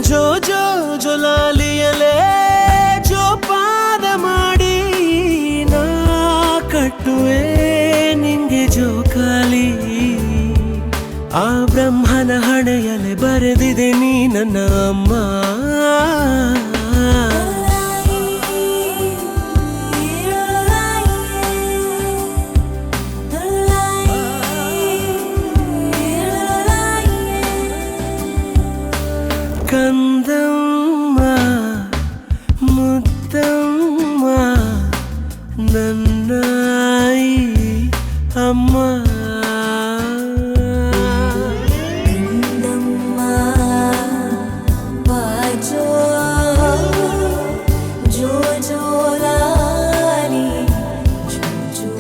ಜೋ ಜೋ ಜೊಲಾಲಿಯಲೇ ಜೋಪಾನ ಮಾಡಿ ನಾ ಕಟ್ಟುವೆ ನಿಂಗೆ ಜೋಕಾಲಿ. ಆ ಬ್ರಹ್ಮನ ಹಣೆಯಲೆ ಬರೆದಿದೆ ನೀ ನನ್ನ ಅಮ್ಮ. ಕಂದಮ್ಮ ಮುದ್ದಮ್ಮ ನನ್ನಾಯಿ ಅಮ್ಮ. ಕಂದಮ್ಮ ಬಾಜೋ ಜೋ ಜೋಲಾಲಿ ಜೋ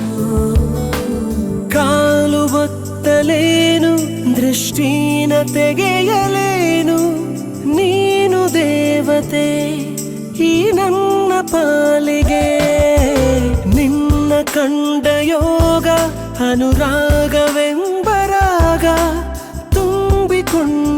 ಕಾಲು ಬತ್ತಲೇನು ದೃಷ್ಟಿನ ತೆಗೆಯಲೇನು ನೀನು ದೇವತೆ ಈ ನನ್ನ ಪಾಲಿಗೆ. ನಿನ್ನ ಕಂಡ ಯೋಗ ಅನುರಾಗವೆಂಬರಾಗ ತುಂಬಿಕೊಂಡ